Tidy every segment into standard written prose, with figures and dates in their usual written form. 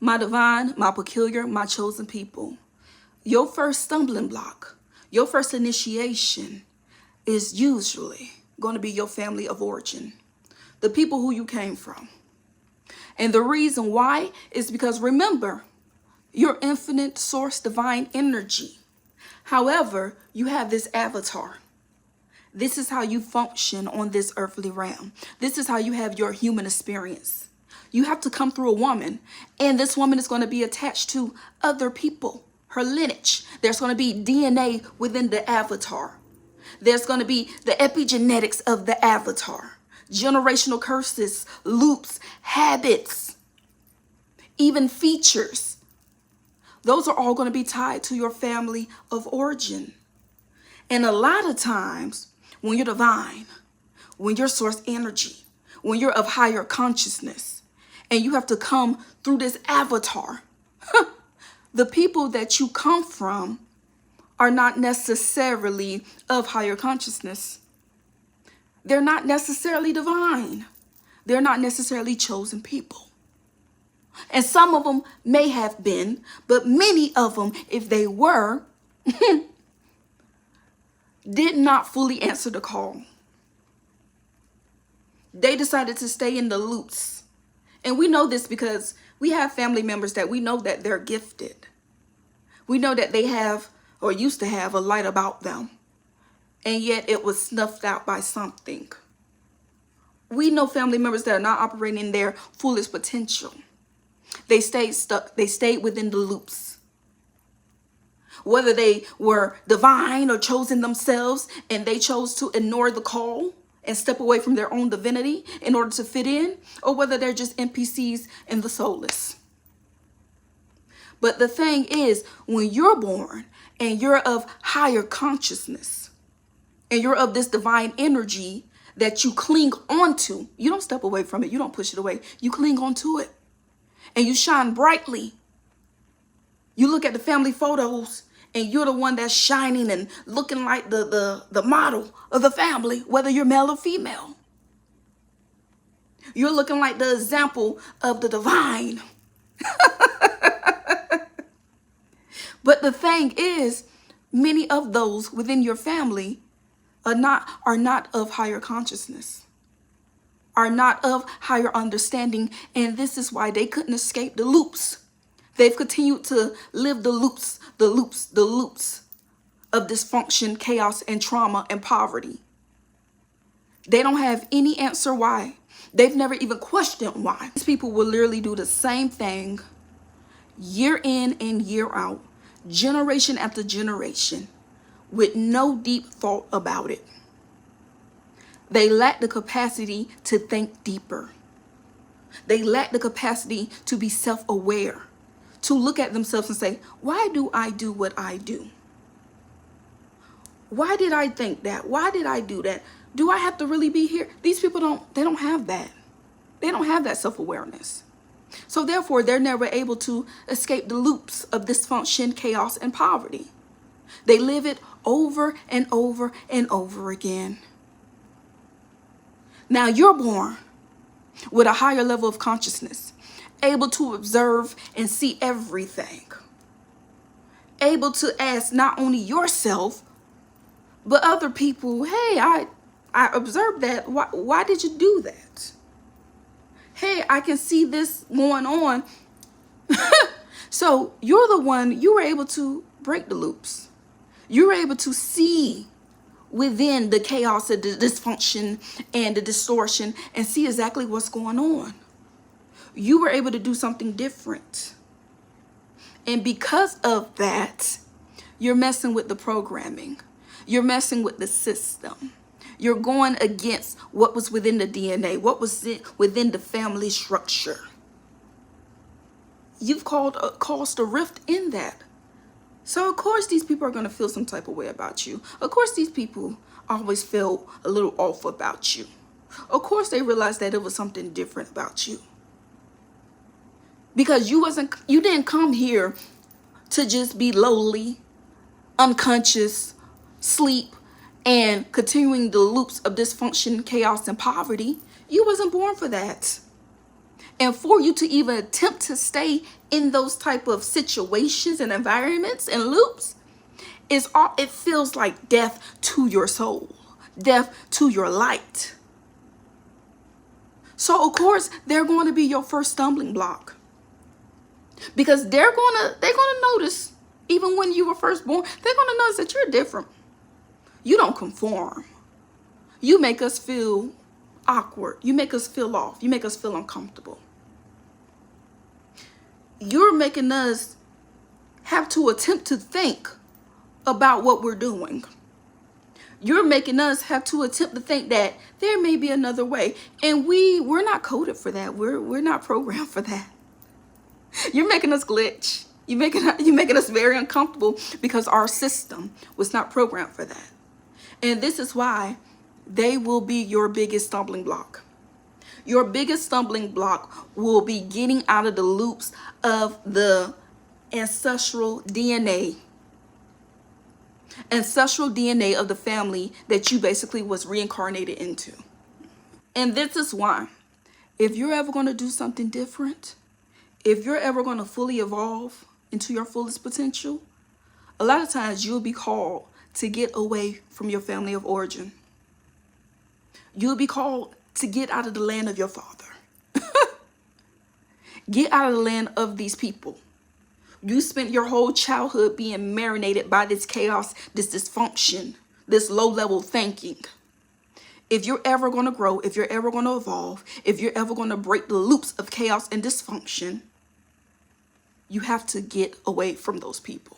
My divine, my peculiar, my chosen people. Your first stumbling block, your first initiation is usually going to be your family of origin, the people who you came from. And the reason why is because remember, you're infinite source divine energy. However, you have this avatar. This is how you function on this earthly realm. This is how you have your human experience. You have to come through a woman, and this woman is going to be attached to other people, her lineage. There's going to be DNA within the avatar. There's going to be the epigenetics of the avatar, generational curses, loops, habits, even features. Those are all going to be tied to your family of origin. And a lot of times, when you're divine, when you're source energy, when you're of higher consciousness, and you have to come through this avatar, the people that you come from are not necessarily of higher consciousness. They're not necessarily divine. They're not necessarily chosen people. And some of them may have been, but many of them, if they were, did not fully answer the call. They decided to stay in the loops. And we know this because we have family members that we know that they're gifted. We know that they have or used to have a light about them. And yet it was snuffed out by something. We know family members that are not operating in their fullest potential. They stayed stuck. They stayed within the loops. Whether they were divine or chosen themselves and they chose to ignore the call and step away from their own divinity in order to fit in, or whether they're just NPCs in the soulless. But the thing is, when you're born and you're of higher consciousness and you're of this divine energy that you cling onto, you don't step away from it. You don't push it away. You cling onto it and you shine brightly. You look at the family photos and you're the one that's shining and looking like the model of the family, whether you're male or female. You're looking like the example of the divine. But the thing is, many of those within your family are not of higher consciousness, are not of higher understanding, and this is why they couldn't escape the loops. They've continued to live the loops of dysfunction, chaos, and trauma and poverty. They don't have any answer why. They've never even questioned why. These people will literally do the same thing year in and year out, generation after generation, with no deep thought about it. They lack the capacity to think deeper. They lack the capacity to be self-aware, to look at themselves and say, why do I do what I do? Why did I think that? Why did I do that? Do I have to really be here? These people don't have that. They don't have that self-awareness. So therefore, they're never able to escape the loops of dysfunction, chaos, and poverty. They live it over and over and over again. Now you're born with a higher level of consciousness, able to observe and see everything, able to ask not only yourself, but other people, hey, I observed that. Why did you do that? Hey, I can see this going on. So you're the one, you were able to break the loops. You were able to see within the chaos and the dysfunction and the distortion and see exactly what's going on. You were able to do something different. And because of that, you're messing with the programming. You're messing with the system. You're going against what was within the DNA, what was within the family structure. You've caused a rift in that. So of course these people are going to feel some type of way about you. Of course these people always feel a little off about you. Of course they realized that it was something different about you. Because you didn't come here to just be lowly, unconscious, sleep, and continuing the loops of dysfunction, chaos, and poverty. You wasn't born for that. And for you to even attempt to stay in those type of situations and environments and loops, it feels like death to your soul, death to your light. So of course they're going to be your first stumbling block, because they're gonna notice, even when you were first born, they're gonna notice that you're different. You don't conform. You make us feel awkward. You make us feel off. You make us feel uncomfortable. You're making us have to attempt to think about what we're doing. You're making us have to attempt to think that there may be another way. And we're not coded for that. We're not programmed for that. You're making us glitch. You're making us very uncomfortable because our system was not programmed for that. And this is why they will be your biggest stumbling block. Your biggest stumbling block will be getting out of the loops of the ancestral DNA of the family that you basically was reincarnated into. And this is why, if you're ever going to do something different, if you're ever going to fully evolve into your fullest potential, a lot of times you'll be called to get away from your family of origin. You'll be called to get out of the land of your father. Get out of the land of these people. You spent your whole childhood being marinated by this chaos, this dysfunction, this low-level thinking. If you're ever going to grow, if you're ever going to evolve, if you're ever going to break the loops of chaos and dysfunction, you have to get away from those people.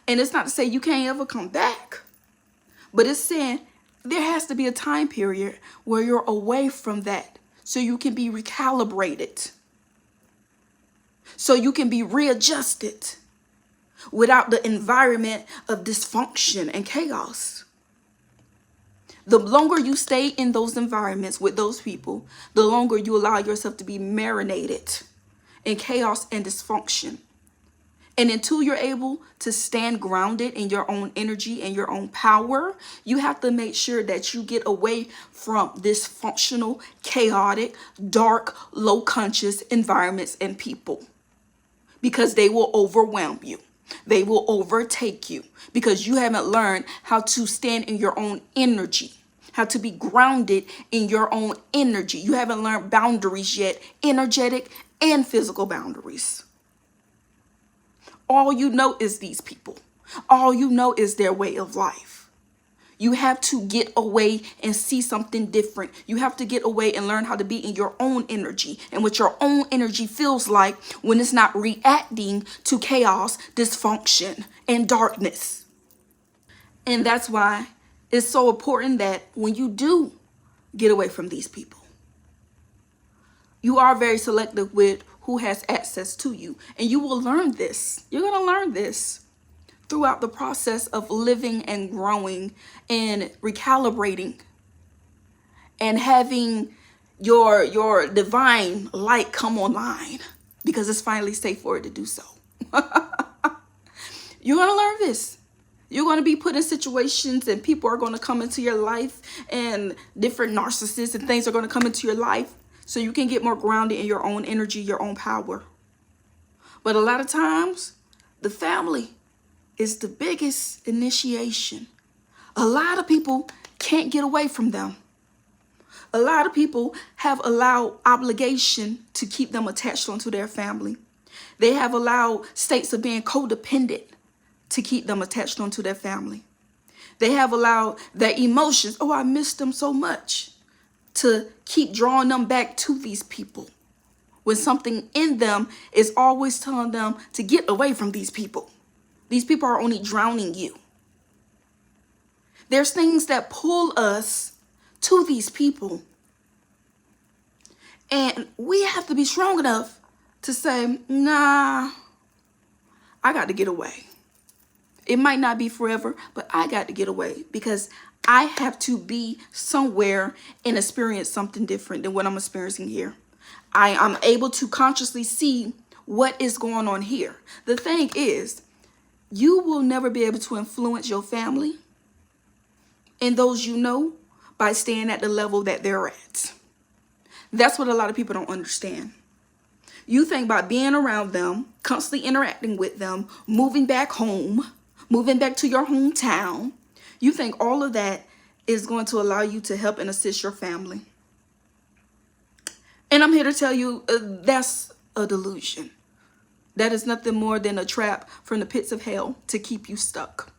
And it's not to say you can't ever come back, but it's saying there has to be a time period where you're away from that so you can be recalibrated, so you can be readjusted without the environment of dysfunction and chaos. The longer you stay in those environments with those people, the longer you allow yourself to be marinated in chaos and dysfunction. And until you're able to stand grounded in your own energy and your own power, you have to make sure that you get away from dysfunctional, chaotic, dark, low conscious environments and people, because they will overwhelm you. They will overtake you because you haven't learned how to stand in your own energy, how to be grounded in your own energy. You haven't learned boundaries yet, energetic and physical boundaries. All you know is these people. All you know is their way of life. You have to get away and see something different. You have to get away and learn how to be in your own energy and what your own energy feels like when it's not reacting to chaos, dysfunction, and darkness. And that's why it's so important that when you do get away from these people, you are very selective with who has access to you. And you will learn this. You're going to learn this throughout the process of living and growing and recalibrating and having your divine light come online, because it's finally safe for it to do so. You're going to learn this. You're going to be put in situations and people are going to come into your life, and different narcissists and things are going to come into your life, so you can get more grounded in your own energy, your own power. But a lot of times, the family is the biggest initiation. A lot of people can't get away from them. A lot of people have allowed obligation to keep them attached onto their family. They have allowed states of being codependent to keep them attached onto their family. They have allowed their emotions, oh, I miss them so much, to keep drawing them back to these people, when something in them is always telling them to get away from these people. These people are only drowning you. There's things that pull us to these people, and we have to be strong enough to say, nah, I got to get away. It might not be forever, but I got to get away, because I have to be somewhere and experience something different than what I'm experiencing here. I'm able to consciously see what is going on here. The thing is, you will never be able to influence your family and those you know by staying at the level that they're at. That's what a lot of people don't understand. You think by being around them, constantly interacting with them, moving back home, moving back to your hometown, you think all of that is going to allow you to help and assist your family. And I'm here to tell you that's a delusion. That is nothing more than a trap from the pits of hell to keep you stuck.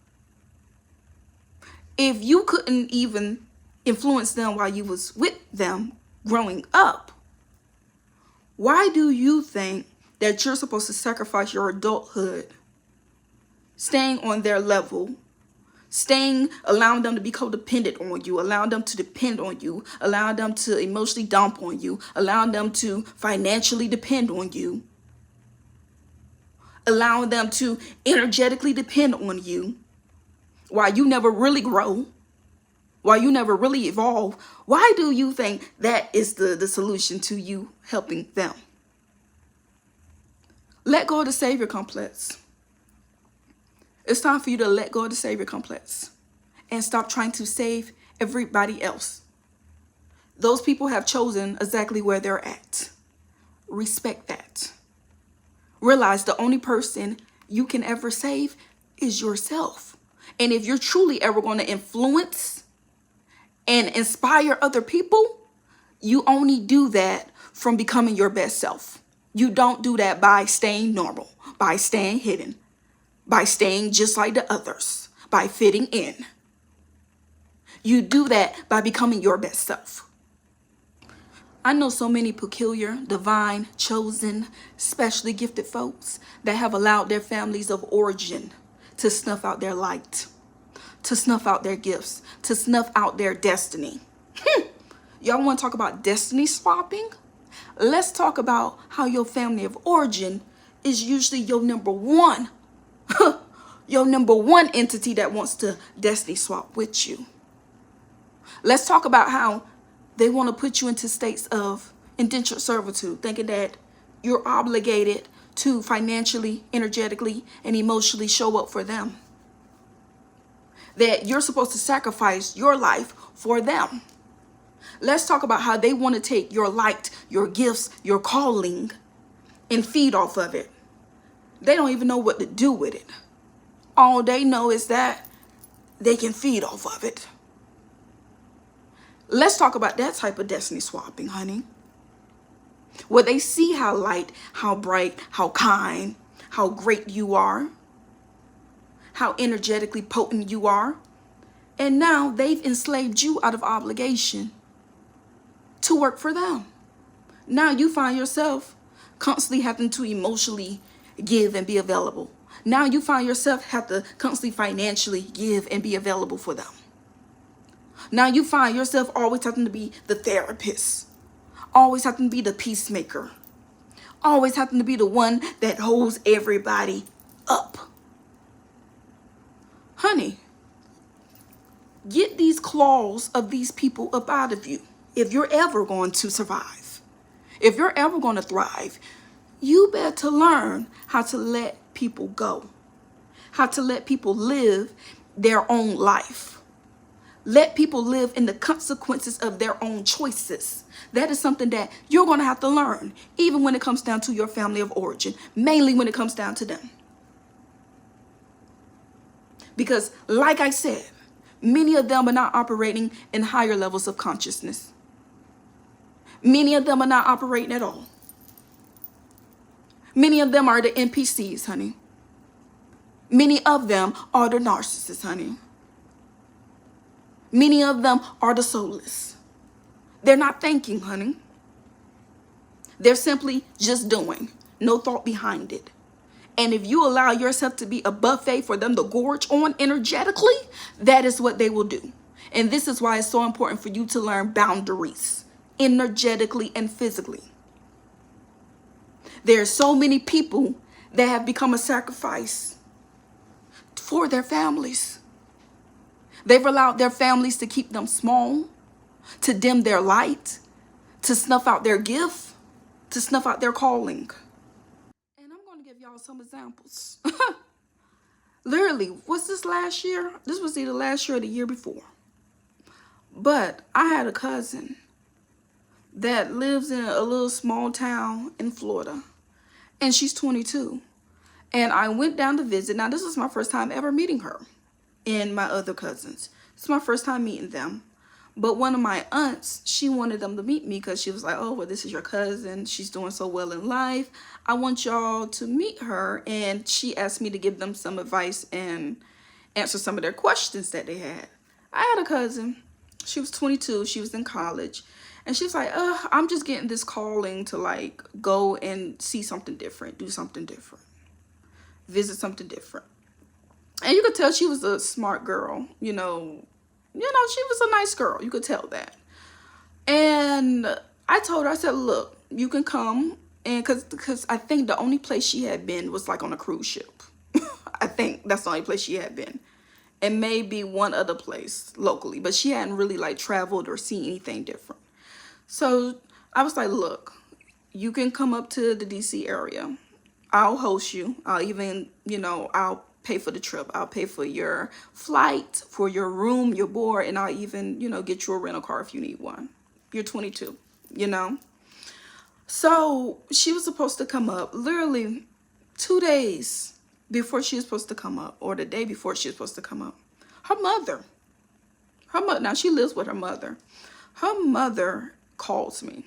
If you couldn't even influence them while you was with them growing up, why do you think that you're supposed to sacrifice your adulthood, staying on their level, allowing them to be codependent on you, allowing them to depend on you, allowing them to emotionally dump on you, allowing them to financially depend on you, allowing them to energetically depend on you while you never really grow, while you never really evolve? Why do you think that is the solution to you helping them? Let go of the savior complex. It's time for you to let go of the savior complex and stop trying to save everybody else. Those people have chosen exactly where they're at. Respect that. Realize the only person you can ever save is yourself. And if you're truly ever going to influence and inspire other people, you only do that from becoming your best self. You don't do that by staying normal, by staying hidden, by staying just like the others, by fitting in. You do that by becoming your best self. I know so many peculiar, divine, chosen, specially gifted folks that have allowed their families of origin to snuff out their light, to snuff out their gifts, to snuff out their destiny. Y'all want to talk about destiny swapping? Let's talk about how your family of origin is usually your number one entity that wants to destiny swap with you. Let's talk about how they want to put you into states of indentured servitude, thinking that you're obligated to financially, energetically, and emotionally show up for them. That you're supposed to sacrifice your life for them. Let's talk about how they want to take your light, your gifts, your calling, and feed off of it. They don't even know what to do with it. All they know is that they can feed off of it. Let's talk about that type of destiny swapping, honey. Where they see how light, how bright, how kind, how great you are, how energetically potent you are. And now they've enslaved you out of obligation to work for them. Now you find yourself constantly having to emotionally give and be available. Now you find yourself have to constantly financially give and be available for them. Now you find yourself always having to be the therapist, always having to be the peacemaker, always having to be the one that holds everybody up. Honey, get these claws of these people up out of you. If you're ever going to survive, if you're ever going to thrive, you better learn how to let people go, how to let people live their own life. Let people live in the consequences of their own choices. That is something that you're going to have to learn, even when it comes down to your family of origin, mainly when it comes down to them. Because, like I said, many of them are not operating in higher levels of consciousness. Many of them are not operating at all. Many of them are the NPCs, honey. Many of them are the narcissists, honey. Many of them are the soulless. They're not thinking, honey. They're simply just doing. No thought behind it. And if you allow yourself to be a buffet for them to gorge on energetically, that is what they will do. And this is why it's so important for you to learn boundaries, energetically and physically. There are so many people that have become a sacrifice for their families. They've allowed their families to keep them small, to dim their light, to snuff out their gift, to snuff out their calling. And I'm going to give y'all some examples. Literally, what's this last year? This was either last year or the year before. But I had a cousin that lives in a little small town in Florida, and she's 22. And I went down to visit. Now, this is my first time ever meeting her and my other cousins. It's my first time meeting them. But one of my aunts, she wanted them to meet me because she was like, oh, well, this is your cousin. She's doing so well in life. I want y'all to meet her. And she asked me to give them some advice and answer some of their questions that they had. I had a cousin. She was 22. She was in college. And she was like, I'm just getting this calling to like go and see something different, do something different, visit something different. And you could tell she was a smart girl, you know, she was a nice girl. You could tell that. And I told her, I said, look, you can come. And because I think the only place she had been was like on a cruise ship. I think that's the only place she had been. And maybe one other place locally. But she hadn't really like traveled or seen anything different. So I was like, look, you can come up to the DC area. I'll host you. I'll even, I'll pay for the trip. I'll pay for your flight, for your room, your board, and I'll even, get you a rental car if you need one. You're 22, So she was supposed to come up literally 2 days before she was supposed to come up, or the day before she was supposed to come up. Her mother, now she lives with her mother. Her mother calls me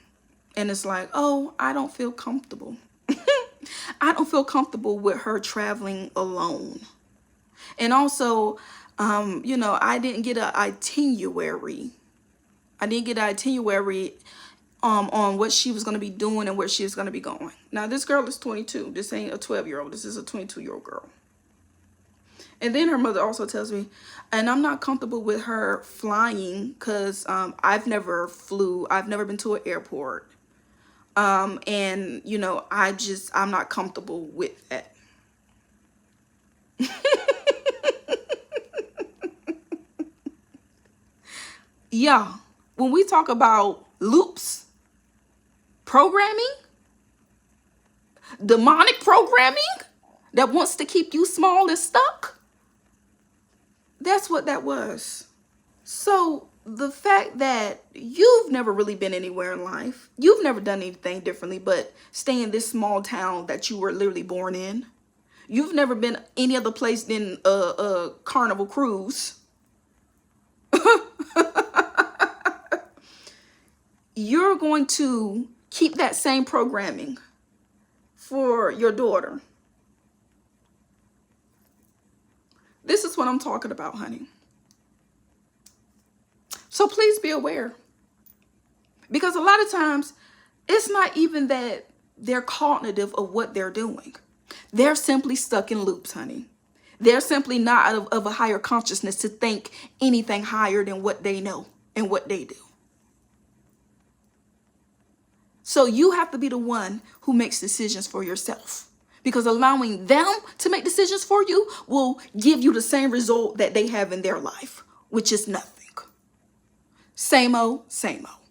and it's like, oh, I don't feel comfortable. I don't feel comfortable with her traveling alone. And also, I didn't get an itinerary. On what she was going to be doing and where she was going to be going. Now, this girl is 22. This ain't a 12-year-old. This is a 22-year-old girl. And then her mother also tells me, and I'm not comfortable with her flying because I've never been to an airport. And, I'm not comfortable with that. Yeah, when we talk about loops, programming, demonic programming that wants to keep you small and stuck, that's what that was. So the fact that you've never really been anywhere in life, you've never done anything differently but stay in this small town that you were literally born in. You've never been any other place than a Carnival cruise. You're going to keep that same programming for your daughter. This is what I'm talking about, honey. So please be aware. Because a lot of times, it's not even that they're cognitive of what they're doing. They're simply stuck in loops, honey. They're simply not of a higher consciousness to think anything higher than what they know and what they do. So you have to be the one who makes decisions for yourself. Because allowing them to make decisions for you will give you the same result that they have in their life, which is nothing. Same old, same old.